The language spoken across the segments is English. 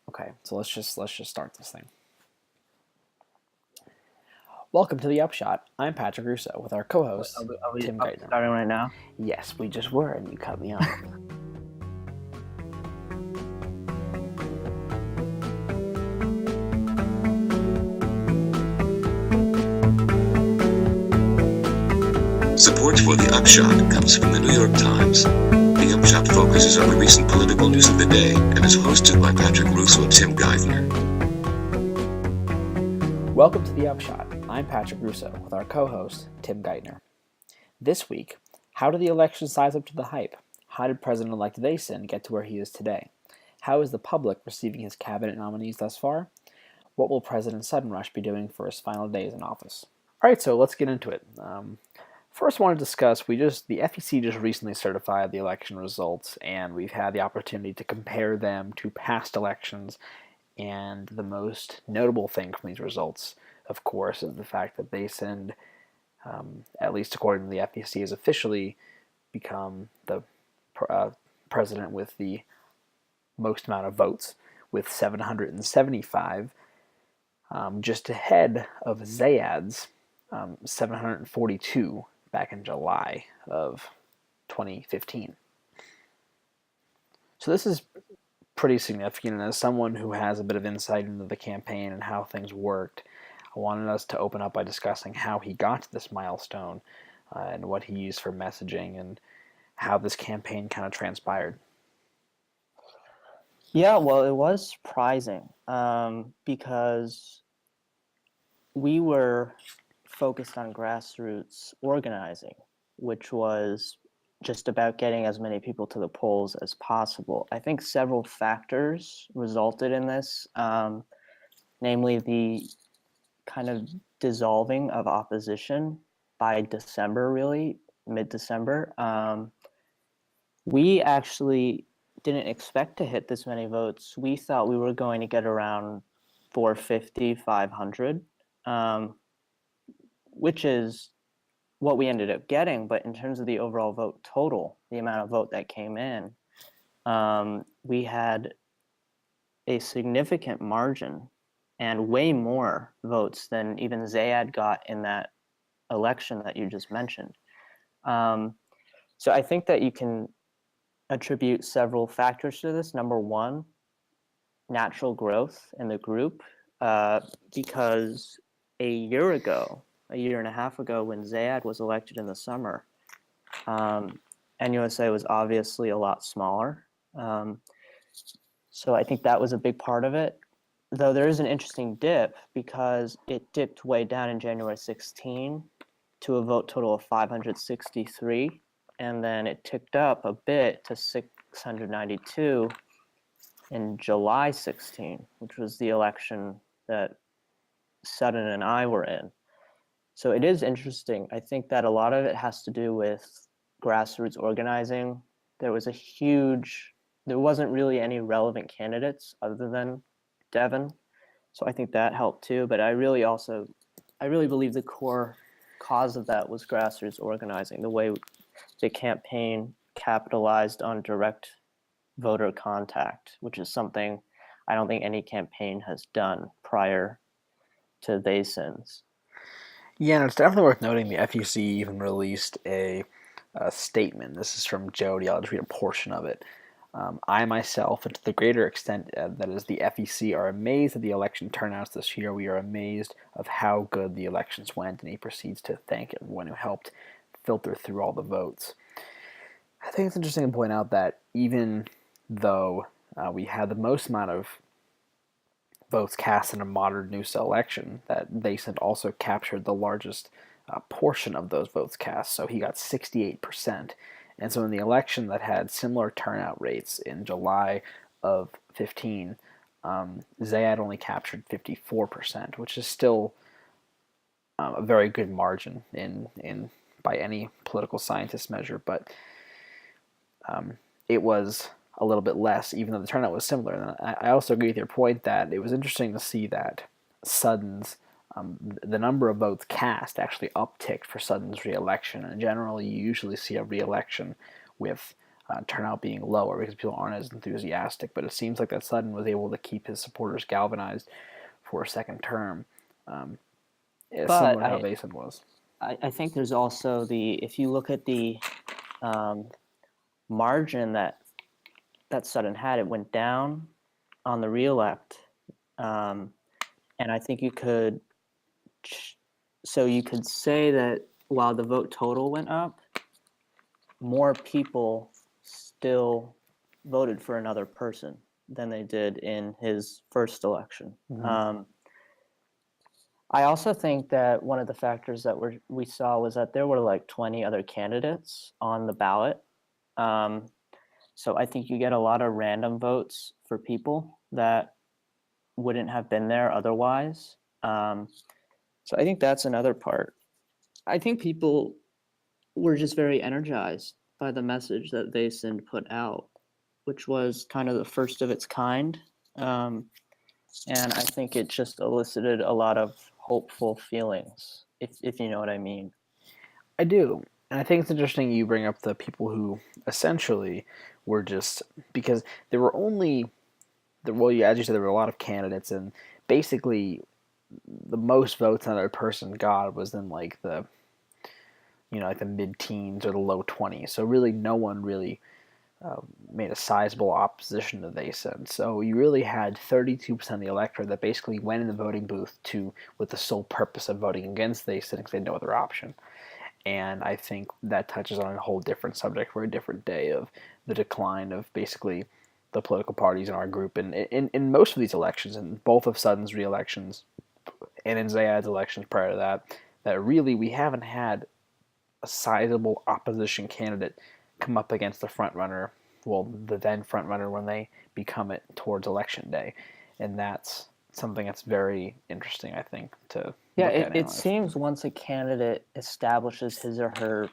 Okay, so let's just start this thing. Welcome to the Upshot. I'm Patrick Russo with our co-host Are we Tim up Geithner. starting right now? Yes, we just were, and you cut me off. Support for The Upshot comes from the New York Times. The Upshot focuses on the recent political news of the day and is hosted by Patrick Russo Tim Geithner. Welcome to the Upshot. I'm Patrick Russo with our co-host Tim Geithner. This week, how did the election size up to the hype? How did President-elect Vason get to where he is today? How is the public receiving his cabinet nominees thus far? What will President Suddenrush be doing for his final days in office? All right, so let's get into it. First, I want to discuss, the FEC just recently certified the election results, and we've had the opportunity to compare them to past elections, and the most notable thing from these results, of course, is the fact that Vason, at least according to the FEC, has officially become the president with the most amount of votes, with 775, just ahead of Zayad's 742 back in July of 2015. So this is pretty significant, and as someone who has a bit of insight into the campaign and how things worked, I wanted us to open up by discussing how he got to this milestone and what he used for messaging and how this campaign kind of transpired. Yeah, well, it was surprising because we were focused on grassroots organizing, which was just about getting as many people to the polls as possible. I think several factors resulted in this, namely the kind of dissolving of opposition by December, really, mid-December. We actually didn't expect to hit this many votes. We thought we were going to get around 450, 500, which is what we ended up getting. But in terms of the overall vote total, the amount of vote that came in, we had a significant margin and way more votes than even Zayad got in that election that you just mentioned. So I think that you can attribute several factors to this. Number one, natural growth in the group, because a year and a half ago, when Zayad was elected in the summer, NUSA was obviously a lot smaller. So I think that was a big part of it. Though there is an interesting dip because it dipped way down in January 16 to a vote total of 563. And then it ticked up a bit to 692 in July 16, which was the election that Sutton and I were in. So it is interesting. I think that a lot of it has to do with grassroots organizing. There wasn't really any relevant candidates other than Devin. So I think that helped too. But I really believe the core cause of that was grassroots organizing, the way the campaign capitalized on direct voter contact, which is something I don't think any campaign has done prior to Vason's. Yeah, and it's definitely worth noting the FEC even released a statement. This is from Jody. I'll just read a portion of it. I myself, and to the greater extent that is the FEC, are amazed at the election turnouts this year. We are amazed of how good the elections went, and he proceeds to thank everyone who helped filter through all the votes. I think it's interesting to point out that even though we had the most amount of votes cast in a modern NUSA election, that Vason also captured the largest portion of those votes cast, so he got 68%. And so in the election that had similar turnout rates in July of 15, Zayad only captured 54%, which is still a very good margin in by any political scientist measure, but it was a little bit less, even though the turnout was similar. And I also agree with your point that it was interesting to see that Sutton's the number of votes cast actually upticked for Sutton's re-election. And generally, you usually see a re-election with turnout being lower because people aren't as enthusiastic. But it seems like that Sutton was able to keep his supporters galvanized for a second term, similar But to how Vason was. I think there's also if you look at the margin that Sutton had, it went down on the reelect. And I think you could say that while the vote total went up, more people still voted for another person than they did in his first election. Mm-hmm. I also think that one of the factors that we saw was that there were like 20 other candidates on the ballot. So I think you get a lot of random votes for people that wouldn't have been there otherwise. So I think that's another part. I think people were just very energized by the message that Vason put out, which was kind of the first of its kind. And I think it just elicited a lot of hopeful feelings, if you know what I mean. I do. And I think it's interesting you bring up the people who essentially were just, because there were only, as you said, there were a lot of candidates, and basically the most votes another person got was in like the, like the mid-teens or the low 20s. So really no one really made a sizable opposition to Vason. So you really had 32% of the electorate that basically went in the voting booth with the sole purpose of voting against Vason because they had no other option. And I think that touches on a whole different subject for a different day of the decline of basically the political parties in our group. And in most of these elections, in both of Sutton's re-elections and in Zayad's elections prior to that really we haven't had a sizable opposition candidate come up against the front runner, the then front runner when they become it towards election day. And that's something that's very interesting, I think, to it seems once a candidate establishes his or her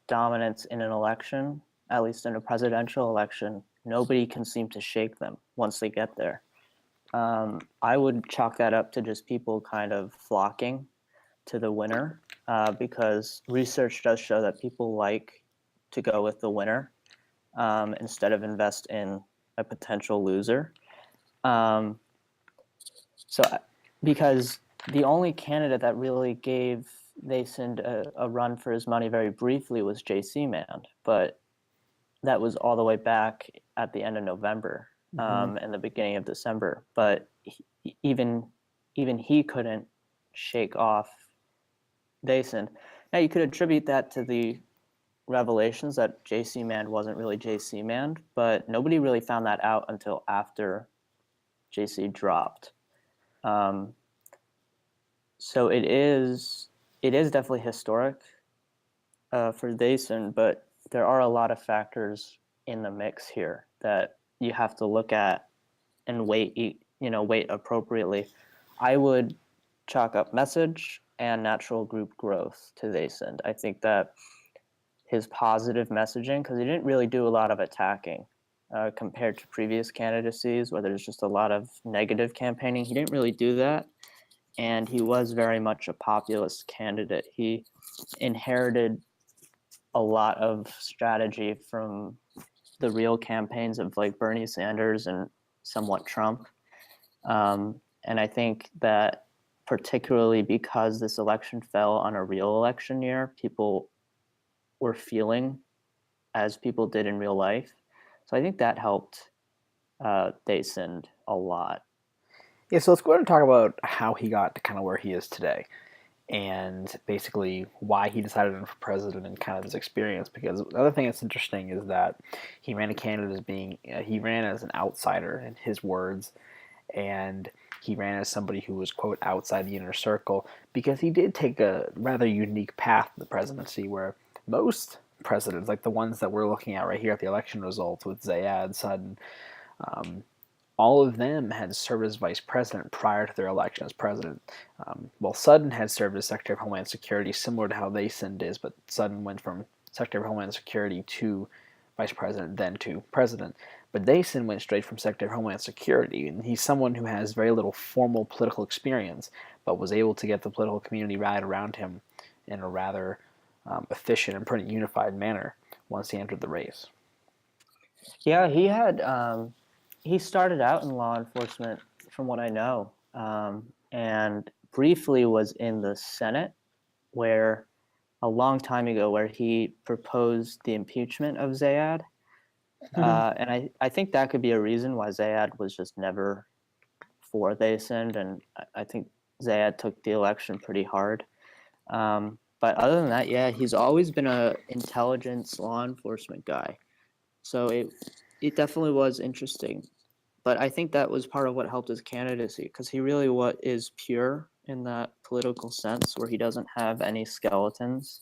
dominance in an election, at least in a presidential election, nobody can seem to shake them once they get there. I would chalk that up to just people kind of flocking to the winner, because research does show that people like to go with the winner instead of invest in a potential loser. Because the only candidate that really gave Vason a run for his money very briefly was J.C. Mand, but that was all the way back at the end of November and the beginning of December. But even he couldn't shake off Vason. Now you could attribute that to the revelations that J.C. Mand wasn't really J.C. Mand, but nobody really found that out until after J.C. dropped. So it is definitely historic for Vason, but there are a lot of factors in the mix here that you have to look at and weight appropriately. I would chalk up message and natural group growth to Vason. I think that his positive messaging, because he didn't really do a lot of attacking compared to previous candidacies where there's just a lot of negative campaigning. He didn't really do that. And he was very much a populist candidate. He inherited a lot of strategy from the real campaigns of like Bernie Sanders and somewhat Trump. And I think that particularly because this election fell on a real election year, people were feeling as people did in real life. So I think that helped Vason a lot. Yeah, so let's go ahead and talk about how he got to kind of where he is today, and basically why he decided to run for president and kind of his experience. Because the other thing that's interesting is that he ran a candidate he ran as an outsider in his words, and he ran as somebody who was, quote, outside the inner circle, because he did take a rather unique path to the presidency where most presidents, like the ones that we're looking at right here at the election results with Zayad, Sutton, all of them had served as vice president prior to their election as president. Sutton had served as Secretary of Homeland Security, similar to how Vason did, but Sutton went from Secretary of Homeland Security to vice president, then to president. But Vason went straight from Secretary of Homeland Security, and he's someone who has very little formal political experience, but was able to get the political community rallied around him in a rather efficient and pretty unified manner. once he entered the race. Yeah, he started out in law enforcement, from what I know, and briefly was in the Senate, where a long time ago, where he proposed the impeachment of Zayad. And I think that could be a reason why Zayad was just never for Thaysen, and I think Zayad took the election pretty hard. But other than that, yeah, he's always been a intelligence law enforcement guy. So it definitely was interesting. But I think that was part of what helped his candidacy, because he really is pure in that political sense, where he doesn't have any skeletons.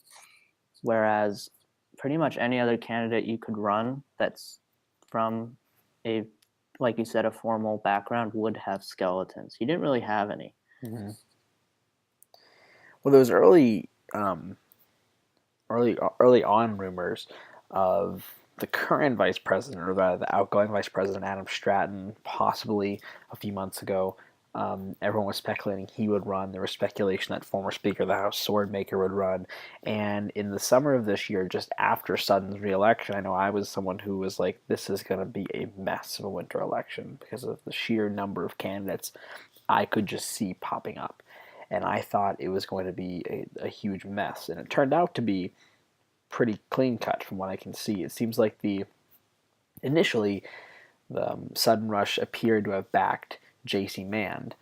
Whereas pretty much any other candidate you could run that's from a, like you said, a formal background would have skeletons. He didn't really have any. Mm-hmm. Well, those early on rumors of the current vice president, or the outgoing vice president, Adam Stratton, possibly a few months ago. Everyone was speculating he would run. There was speculation that former Speaker of the House Swordmaker would run. And in the summer of this year, just after Sutton's reelection, I know I was someone who was like, this is going to be a mess of a winter election because of the sheer number of candidates I could just see popping up. And I thought it was going to be a huge mess. And it turned out to be pretty clean cut from what I can see. It seems like initially the Sudden Rush appeared to have backed J.C. Mand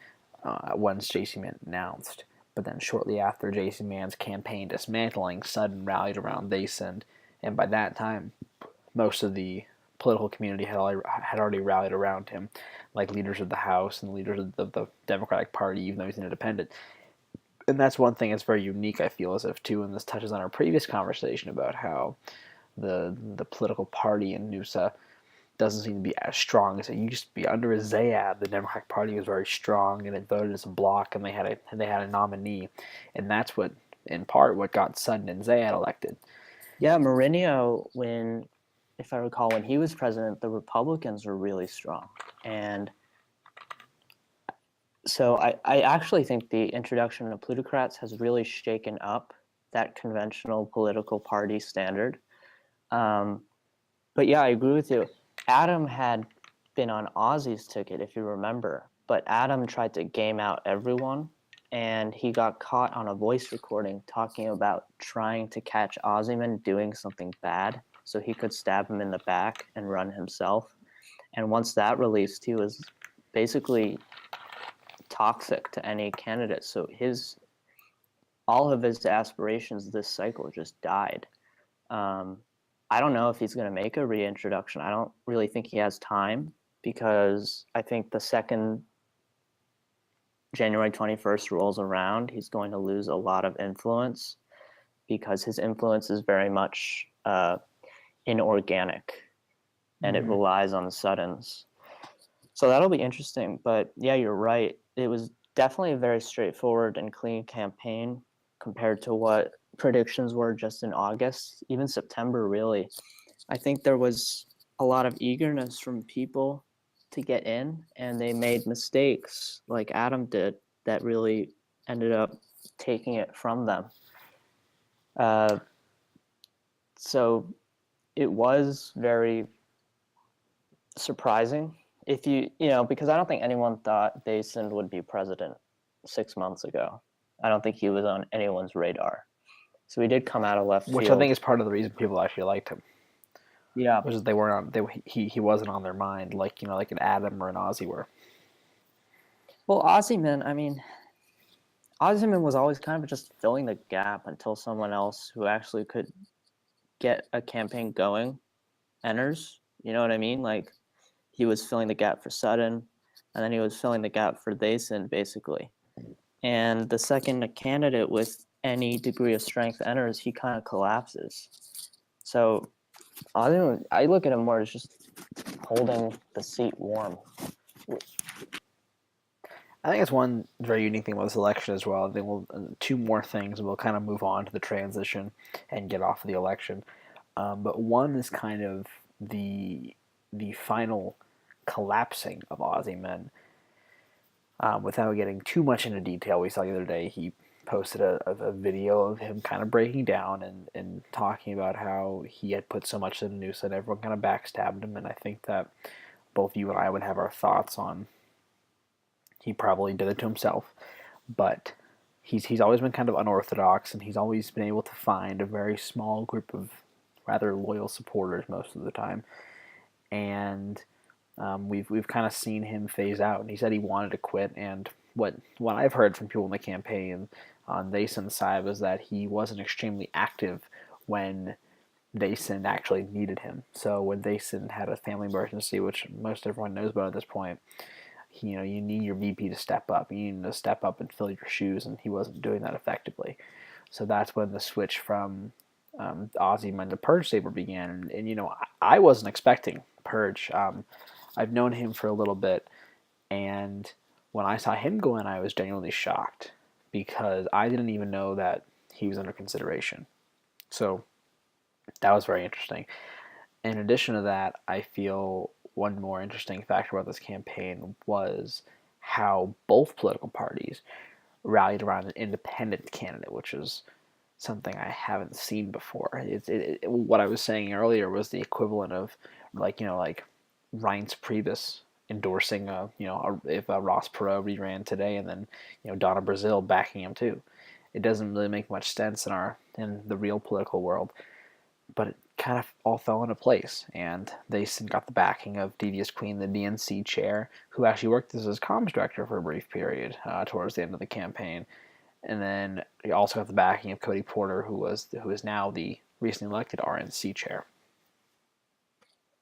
once J.C. Mand announced. But then shortly after J.C. Mand's campaign dismantling, Sudden rallied around Thaysen, and by that time, most of the political community had already rallied around him, like leaders of the House and leaders of the Democratic Party, even though he's an independent. And that's one thing that's very unique, I feel, as if too, and this touches on our previous conversation about how the political party in Noosa doesn't seem to be as strong as it used to be. Under Zayad, the Democratic Party was very strong, and it voted as a bloc, and they had a nominee, and that's what, in part, what got Sutton and Zayad elected. Yeah, Mourinho, if I recall, when he was president, the Republicans were really strong, and so I actually think the introduction of plutocrats has really shaken up that conventional political party standard. But yeah, I agree with you. Adam had been on Ozzy's ticket, if you remember, but Adam tried to game out everyone, and he got caught on a voice recording talking about trying to catch Ozyman doing something bad so he could stab him in the back and run himself. And once that released, he was basically toxic to any candidate. So all of his aspirations this cycle just died. I don't know if he's going to make a reintroduction. I don't really think he has time, because I think the second January 21st rolls around, he's going to lose a lot of influence, because his influence is very much inorganic, and it relies on the Suttons. So that'll be interesting. But yeah, you're right. It was definitely a very straightforward and clean campaign compared to what predictions were just in August, even September, really. I think there was a lot of eagerness from people to get in, and they made mistakes like Adam did that really ended up taking it from them. So it was very surprising, because I don't think anyone thought Thaysen would be president 6 months ago. I don't think he was on anyone's radar. So he did come out of left field. Which I think is part of the reason people actually liked him. Yeah. Was they weren't on, he wasn't on their mind like an Adam or an Ozzy were. Well, Ozyman was always kind of just filling the gap until someone else who actually could get a campaign going enters. You know what I mean? Like, he was filling the gap for Sutton, and then he was filling the gap for Thaysen, basically. And the second a candidate with any degree of strength enters, he kind of collapses. So I look at him more as just holding the seat warm. I think it's one very unique thing about this election as well. Then two more things, and we'll kind of move on to the transition and get off of the election. But one is kind of the final collapsing of Ozyman. Without getting too much into detail, we saw the other day he posted a video of him kind of breaking down and talking about how he had put so much in the news that everyone kind of backstabbed him. And I think that both you and I would have our thoughts on he probably did it to himself, but he's always been kind of unorthodox, and he's always been able to find a very small group of rather loyal supporters most of the time. And we've kind of seen him phase out. And he said he wanted to quit. And what I've heard from people in the campaign on Thason's side was that he wasn't extremely active when Dason actually needed him. So when Dason had a family emergency, which most everyone knows about at this point, you need your VP to step up. You need to step up and fill your shoes, and he wasn't doing that effectively. So that's when the switch from Ozzyman to Purge Saber began. And I wasn't expecting Purge. I've known him for a little bit, and when I saw him go in, I was genuinely shocked because I didn't even know that he was under consideration. So that was very interesting. In addition to that, I feel one more interesting factor about this campaign was how both political parties rallied around an independent candidate, which is something I haven't seen before. What I was saying earlier was the equivalent of like Reince Priebus endorsing if Ross Perot reran today, and then Donna Brazile backing him too. It doesn't really make much sense in the real political world, but it kind of all fell into place, and they got the backing of Devious Queen, the DNC chair, who actually worked as his comms director for a brief period towards the end of the campaign. And then he also got the backing of Cody Porter, who is now the recently elected RNC chair.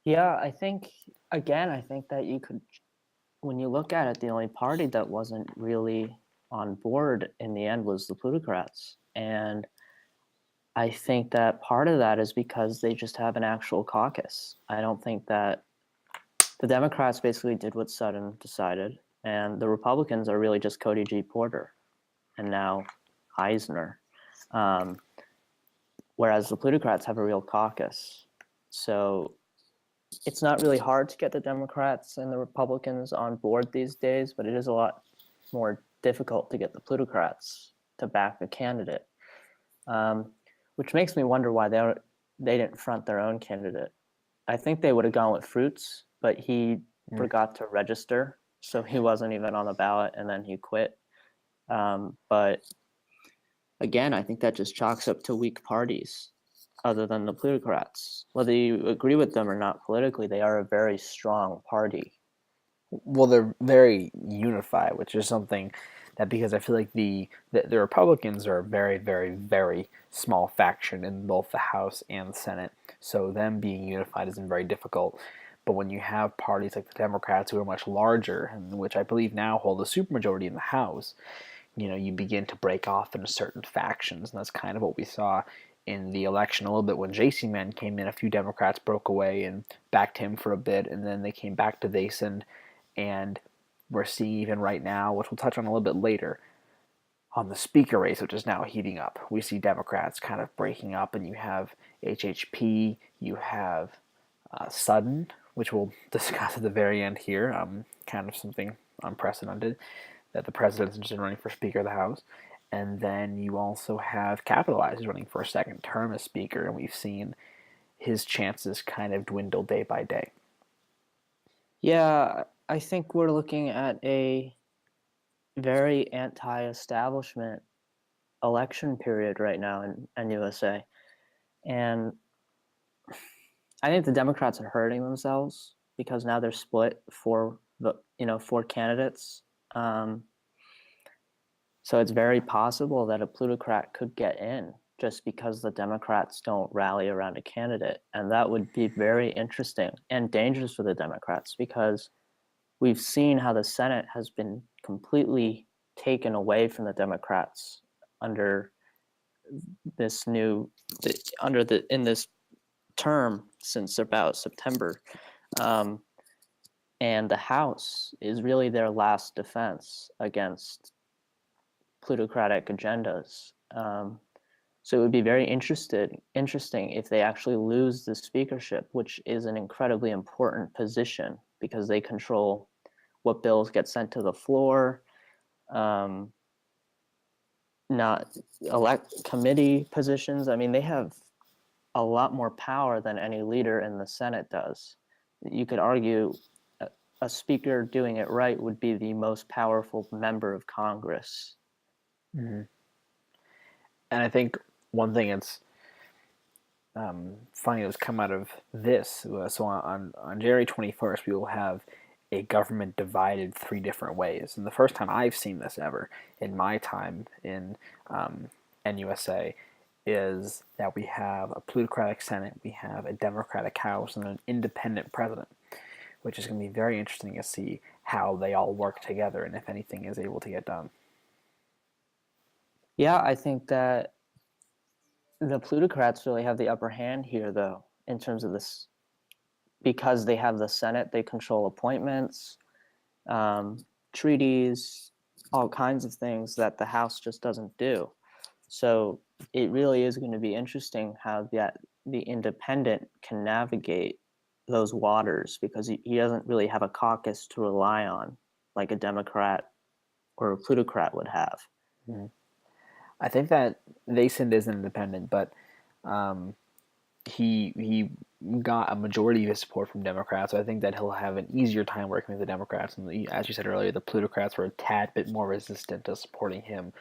Yeah, I think that you could, when you look at it, the only party that wasn't really on board in the end was the plutocrats. And I think that part of that is because they just have an actual caucus. I don't think that the Democrats basically did what Sutton decided, and the Republicans are really just Cody G. Porter and now Eisner. Whereas the plutocrats have a real caucus. So it's not really hard to get the Democrats and the Republicans on board these days, but it is a lot more difficult to get the plutocrats to back a candidate, which makes me wonder why they didn't front their own candidate. I think they would have gone with Fruits, but he forgot to register, so he wasn't even on the ballot, and then he quit. But again, I think that just chalks up to weak parties other than the plutocrats. Whether you agree with them or not politically, they are a very strong party. Well, they're very unified, which is something that, because I feel like the Republicans are a very, very, very small faction in both the House and the Senate, so them being unified isn't very difficult. But when you have parties like the Democrats, who are much larger, and which I believe now hold a supermajority in the House, you begin to break off into certain factions, and that's kind of what we saw in the election a little bit when J.C. Mann came in. A few Democrats broke away and backed him for a bit, and then they came back to Thiessen, and we're seeing even right now, which we'll touch on a little bit later, on the speaker race, which is now heating up. We see Democrats kind of breaking up, and you have HHP, you have Sudden, which we'll discuss at the very end here, kind of something unprecedented, that the president's interested in running for Speaker of the House. And then you also have Capitalize, who's running for a second term as Speaker, and we've seen his chances kind of dwindle day by day. Yeah, I think we're looking at a very anti-establishment election period right now in USA. And I think the Democrats are hurting themselves because now they're split for four candidates. So it's very possible that a plutocrat could get in just because the Democrats don't rally around a candidate. And that would be very interesting and dangerous for the Democrats, because we've seen how the Senate has been completely taken away from the Democrats under this in this term since about September. And the House is really their last defense against plutocratic agendas. So it would be very interesting if they actually lose the speakership, which is an incredibly important position because they control what bills get sent to the floor. not elect committee positions. I mean, they have a lot more power than any leader in the Senate does. You could argue a speaker doing it right would be the most powerful member of Congress. Mm-hmm. And I think one thing it's funny that was come out of this. So on January 21st, we will have a government divided three different ways. And the first time I've seen this ever in my time in NUSA is that we have a plutocratic Senate, we have a Democratic House, and an independent president, which is going to be very interesting to see how they all work together and if anything is able to get done. Yeah, I think that the plutocrats really have the upper hand here, though, in terms of this, because they have the Senate, they control appointments, treaties, all kinds of things that the House just doesn't do. So it really is going to be interesting how the independent can navigate those waters, because he doesn't really have a caucus to rely on like a Democrat or a plutocrat would have. Mm-hmm. I think that Vason is independent, but he got a majority of his support from Democrats, so I think that he'll have an easier time working with the Democrats. And as you said earlier, the plutocrats were a tad bit more resistant to supporting him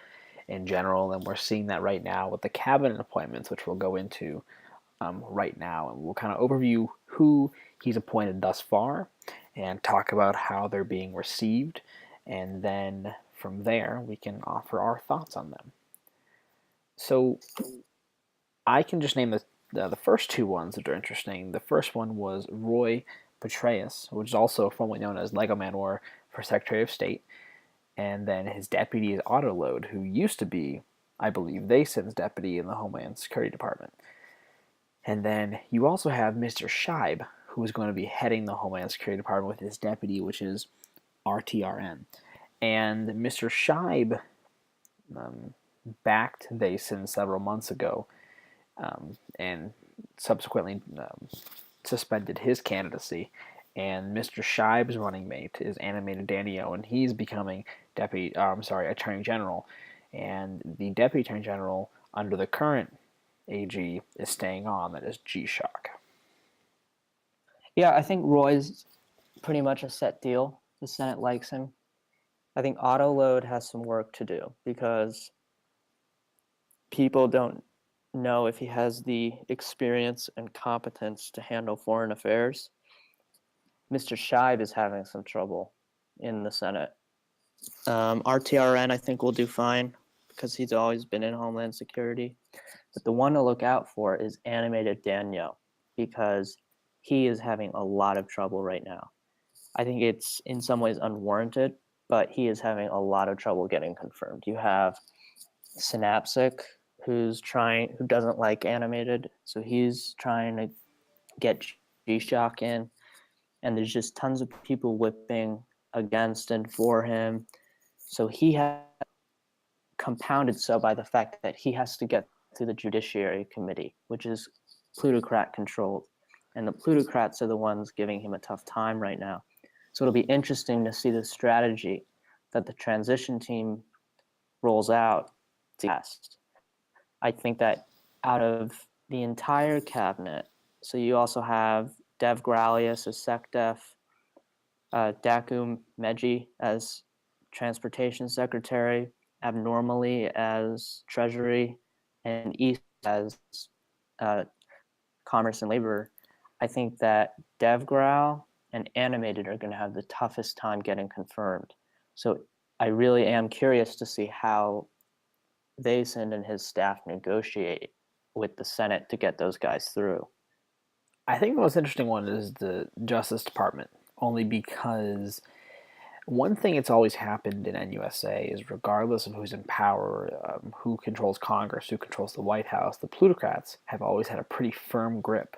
in general, and we're seeing that right now with the cabinet appointments, which we'll go into right now, and we'll kind of overview who he's appointed thus far and talk about how they're being received, and then from there we can offer our thoughts on them. So I can just name the first two ones that are interesting. The first one was Roy Petraeus, which is also formerly known as Lego Manor for Secretary of State, and then his deputy is Autoload, who used to be, I believe, Vason's deputy in the Homeland Security Department. And then you also have Mr. Scheib, who is going to be heading the Homeland Security Department with his deputy, which is RTRN. And Mr. Scheib backed Vason several months ago and subsequently suspended his candidacy. And Mr. Scheib's running mate is Animated Danio, and he's becoming Attorney General. And the Deputy Attorney General under the current AG is staying on. That is G-Shock. Yeah, I think Roy's pretty much a set deal. The Senate likes him. I think Autoload has some work to do because people don't know if he has the experience and competence to handle foreign affairs. Mr. Scheib is having some trouble in the Senate. RTRN, I think, will do fine because he's always been in Homeland Security. But the one to look out for is Animated Daniel, because he is having a lot of trouble right now. I think it's in some ways unwarranted, but he is having a lot of trouble getting confirmed. You have Synapsic, who doesn't like Animated, so he's trying to get G-Shock in, and there's just tons of people whipping against and for him. So he has compounded so by the fact that he has to get through the Judiciary Committee, which is plutocrat controlled, and the plutocrats are the ones giving him a tough time right now. So it'll be interesting to see the strategy that the transition team rolls out to test. I think that out of the entire cabinet, so you also have Dev Gralius as SecDef, Daku Meji as Transportation Secretary, Abnormally as Treasury, and East as Commerce and Labor. I think that DevGral and Animated are going to have the toughest time getting confirmed. So I really am curious to see how Vason and his staff negotiate with the Senate to get those guys through. I think the most interesting one is the Justice Department, only because one thing that's always happened in NUSA is regardless of who's in power, who controls Congress, who controls the White House, the plutocrats have always had a pretty firm grip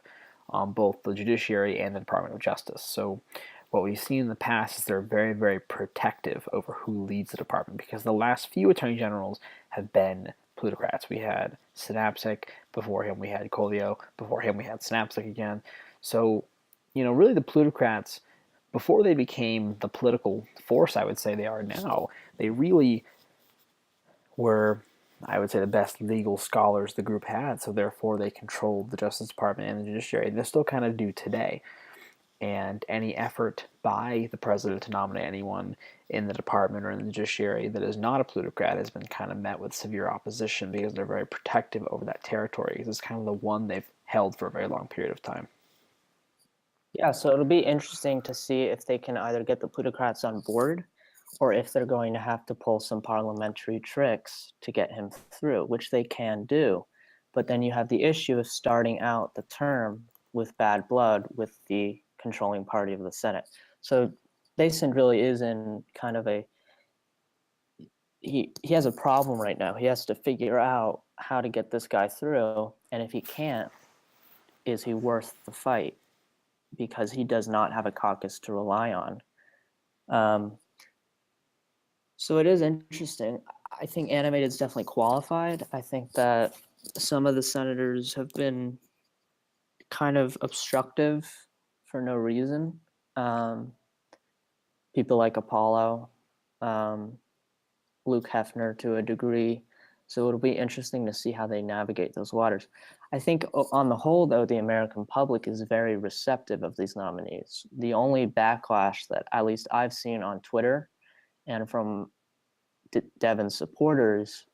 on both the judiciary and the Department of Justice. So what we've seen in the past is they're very, very protective over who leads the department, because the last few attorney generals have been plutocrats. We had Synapsic, before him we had Colio, before him we had Synapsic again. So, really the plutocrats, before they became the political force I would say they are now, they really were I would say, the best legal scholars the group had, so therefore they controlled the Justice Department and the judiciary. And they still kind of do today. And any effort by the president to nominate anyone in the department or in the judiciary that is not a plutocrat has been kind of met with severe opposition because they're very protective over that territory, because it's kind of the one they've held for a very long period of time. Yeah, so it'll be interesting to see if they can either get the plutocrats on board or if they're going to have to pull some parliamentary tricks to get him through, which they can do. But then you have the issue of starting out the term with bad blood with the controlling party of the Senate. So Mason really is in kind of he has a problem right now. He has to figure out how to get this guy through, and if he can't, is he worth the fight? Because he does not have a caucus to rely on. So it is interesting. I think animated is definitely qualified. I think that some of the senators have been kind of obstructive for no reason. People like Apollo, Luke Hefner to a degree. So it'll be interesting to see how they navigate those waters. I think on the whole, though, the American public is very receptive of these nominees. The only backlash that at least I've seen on Twitter and from Devin's supporters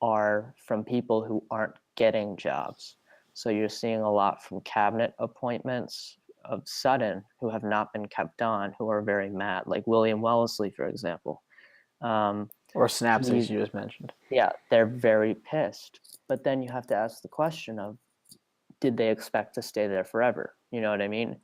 are from people who aren't getting jobs. So you're seeing a lot from cabinet appointments of sudden who have not been kept on, who are very mad, like William Wellesley, for example. Or Synapses, you just mentioned. Yeah, they're very pissed. But then you have to ask the question of, did they expect to stay there forever? You know what I mean?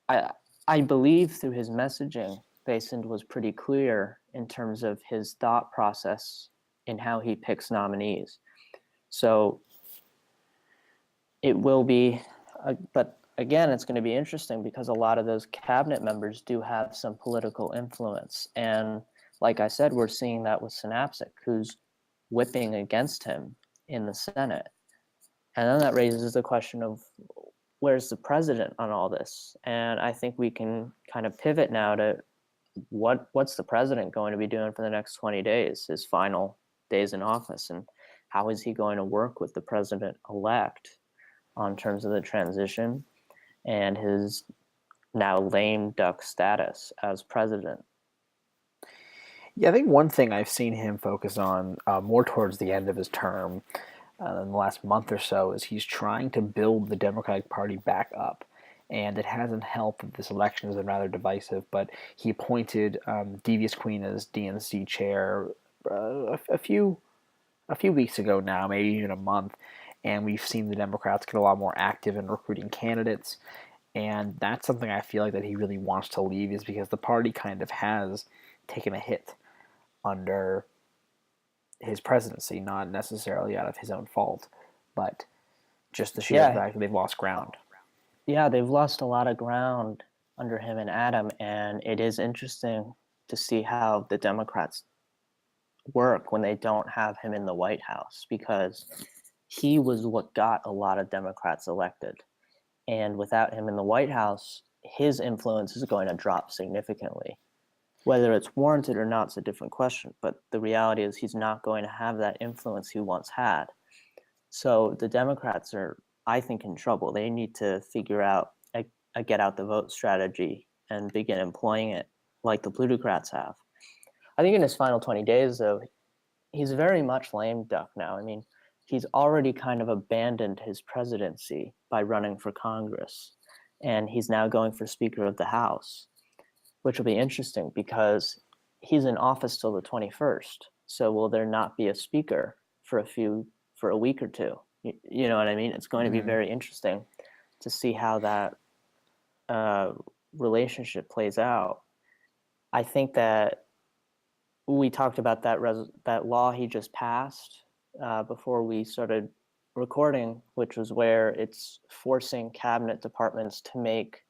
I believe through his messaging, Basend was pretty clear in terms of his thought process in how he picks nominees. So it will be, but again, it's going to be interesting because a lot of those cabinet members do have some political influence. And like I said, we're seeing that with Synapsic, who's whipping against him in the Senate. And then that raises the question of where's the president on all this? And I think we can kind of pivot now to what's the president going to be doing for the next 20 days, his final days in office, and how is he going to work with the president-elect on terms of the transition and his now lame duck status as president. Yeah, I think one thing I've seen him focus on more towards the end of his term in the last month or so is he's trying to build the Democratic Party back up. And it hasn't helped that this election has been rather divisive, but he appointed Devious Queen as DNC chair a few weeks ago now, maybe even a month, and we've seen the Democrats get a lot more active in recruiting candidates, and that's something I feel like that he really wants to leave, is because the party kind of has taken a hit under his presidency, not necessarily out of his own fault, but just the sheer fact that they've lost ground. Yeah, they've lost a lot of ground under him and Adam, and it is interesting to see how the Democrats work when they don't have him in the White House, because he was what got a lot of Democrats elected. And without him in the White House, his influence is going to drop significantly. Whether it's warranted or not is a different question, but the reality is he's not going to have that influence he once had. So the Democrats are, I think, in trouble. They need to figure out a get out the vote strategy and begin employing it like the plutocrats have. I think in his final 20 days, though, he's very much lame duck now. I mean, he's already kind of abandoned his presidency by running for Congress, and he's now going for Speaker of the House, which will be interesting because he's in office till the 21st. So will there not be a speaker for a week or two? You know what I mean? It's going to be very interesting to see how that relationship plays out. I think that we talked about that law he just passed before we started recording, which was where it's forcing cabinet departments to make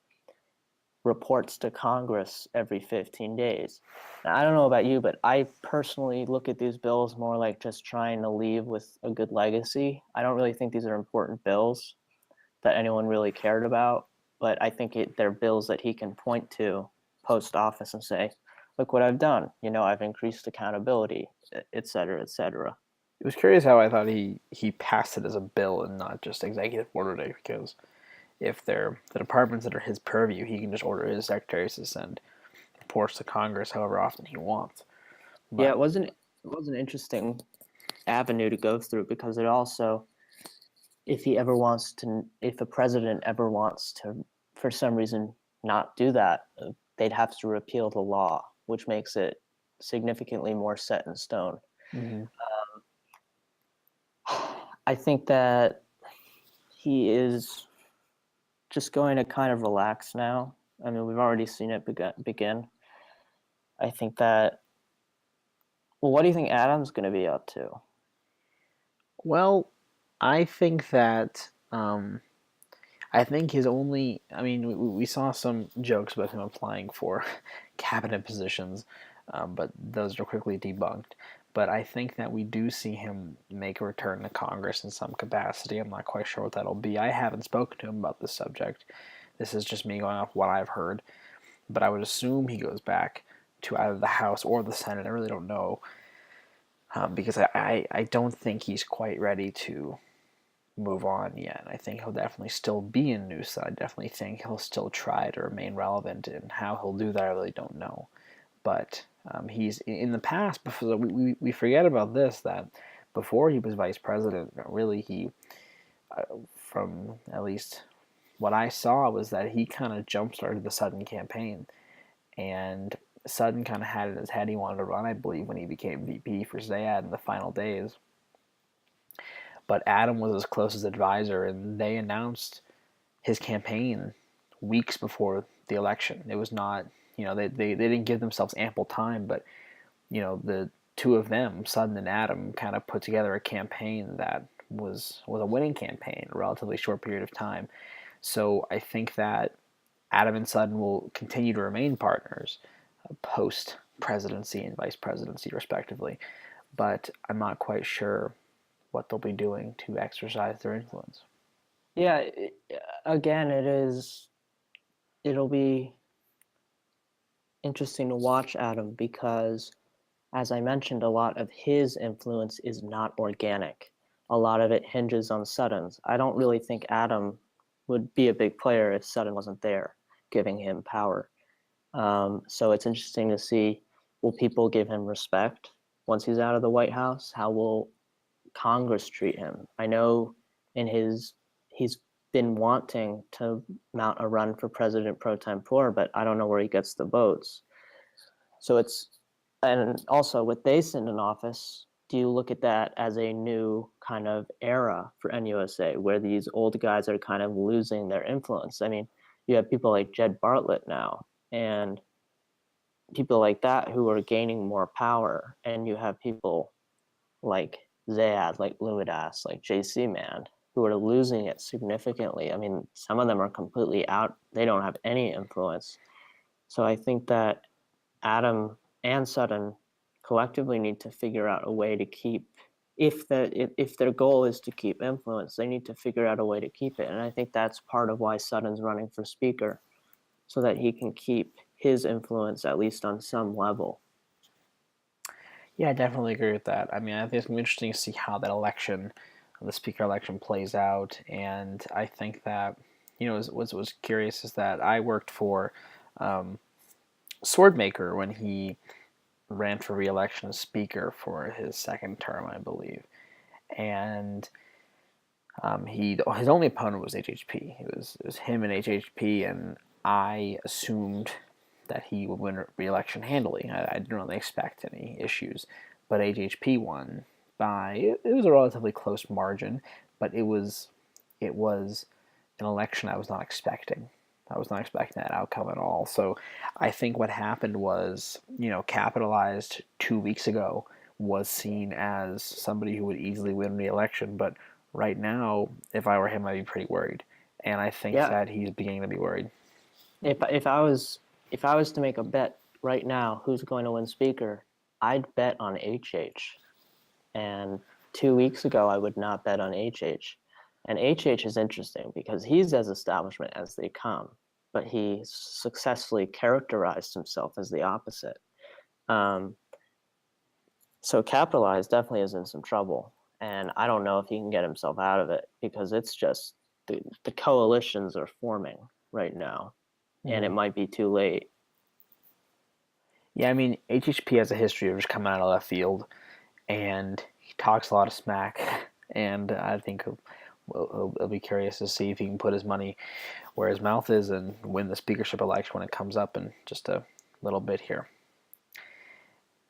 reports to Congress every 15 days. Now, I don't know about you, but I personally look at these bills more like just trying to leave with a good legacy. I don't really think these are important bills that anyone really cared about, but I think they're bills that he can point to post office and say, look what I've done. I've increased accountability, et cetera, et cetera. It was curious how I thought he passed it as a bill and not just executive order day, because if they're the departments that are his purview, he can just order his secretaries to send reports to Congress however often he wants. Yeah, But it was an interesting avenue to go through, because it also, if a president ever wants to, for some reason, not do that, they'd have to repeal the law, which makes it significantly more set in stone. mm-hmm. I think that he is just going to kind of relax now. I mean, we've already seen it begin. I think that. Well, what do you think Adam's going to be up to? Well, I think that I think his only. I mean, we saw some jokes about him applying for cabinet positions, but those are quickly debunked. But I think that we do see him make a return to Congress in some capacity. I'm not quite sure what that'll be. I haven't spoken to him about this subject. This is just me going off what I've heard. But I would assume he goes back to either the House or the Senate. I really don't know. Because I don't think he's quite ready to move on yet. I think he'll definitely still be in news. I definitely think he'll still try to remain relevant, and how he'll do that I really don't know. But he's in the past. Before we forget about this, that before he was vice president, really from at least what I saw was that he kind of jump started the Sudden campaign, and Sudden kind of had it in his head he wanted to run, I believe, when he became VP for Zayad in the final days. But Adam was his closest advisor, and they announced his campaign weeks before the election. It was not, they didn't give themselves ample time, but, the two of them, Sudden and Adam, kind of put together a campaign that was a winning campaign in a relatively short period of time. So I think that Adam and Sudden will continue to remain partners post presidency and vice presidency, respectively. But I'm not quite sure what they'll be doing to exercise their influence. Yeah, again, it'll be interesting to watch Adam, because, as I mentioned, a lot of his influence is not organic. A lot of it hinges on Sudden's. I don't really think Adam would be a big player if Sudden wasn't there, giving him power. So it's interesting to see, will people give him respect once he's out of the White House? How will Congress treat him? I know he's been wanting to mount a run for president pro tempore, but I don't know where he gets the votes. So and also with Thason in office, do you look at that as a new kind of era for NUSA, where these old guys are kind of losing their influence? I mean, you have people like Jed Bartlett now, and people like that who are gaining more power, and you have people like Zayad, like Luidas, like JC Man, who are losing it significantly. I mean, some of them are completely out. They don't have any influence. So I think that Adam and Sudden collectively need to figure out a way to keep, if their goal is to keep influence, they need to figure out a way to keep it. And I think that's part of why Sudden's running for speaker, so that he can keep his influence at least on some level. Yeah, I definitely agree with that. I mean, I think it's going to be interesting to see how that election, the speaker election, plays out. And I think that, what's curious is that I worked for Swordmaker when he ran for re-election as speaker for his second term, I believe. And his only opponent was HHP. It was him and HHP, and I assumed that he would win re-election handily. I didn't really expect any issues, but HHP won by, it was a relatively close margin, but it was an election I was not expecting. I was not expecting that outcome at all. So I think what happened was, Capitalized 2 weeks ago was seen as somebody who would easily win re-election, but right now, if I were him, I'd be pretty worried, and I think that he's beginning to be worried. If I was to make a bet right now, who's going to win speaker, I'd bet on HH. And 2 weeks ago, I would not bet on HH. And HH is interesting because he's as establishment as they come, but he successfully characterized himself as the opposite. So Capitalize definitely is in some trouble, and I don't know if he can get himself out of it because it's just the coalitions are forming right now, and it might be too late. Yeah, I mean, HHP has a history of just coming out of left field, and he talks a lot of smack, and I think he'll be curious to see if he can put his money where his mouth is and win the speakership election when it comes up in just a little bit here.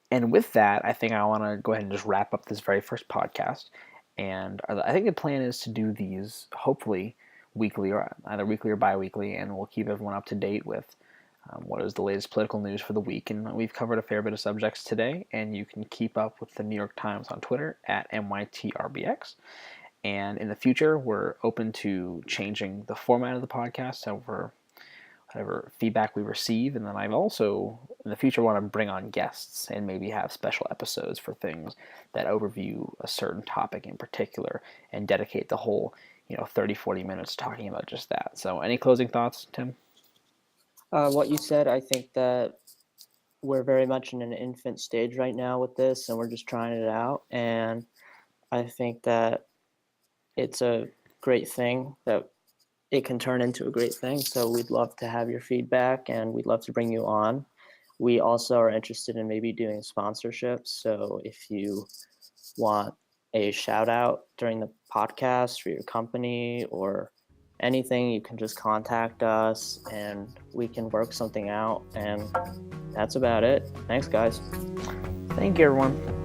And with that, I think I want to go ahead and just wrap up this very first podcast. And I think the plan is to do these hopefully weekly, or either weekly or bi-weekly, and we'll keep everyone up to date with what is the latest political news for the week. And we've covered a fair bit of subjects today, and you can keep up with the New York Times on Twitter at NYTRBX. And in the future, we're open to changing the format of the podcast over whatever feedback we receive. And then I've also, in the future, want to bring on guests and maybe have special episodes for things that overview a certain topic in particular and dedicate the whole 30, 40 minutes talking about just that. So any closing thoughts, Tim? What you said, I think that we're very much in an infant stage right now with this, and we're just trying it out. And I think that it's a great thing that it can turn into a great thing. So we'd love to have your feedback, and we'd love to bring you on. We also are interested in maybe doing sponsorships. So if you want a shout out during the podcast for your company or anything, you can just contact us and we can work something out. And that's about it. Thanks, guys. Thank you, everyone.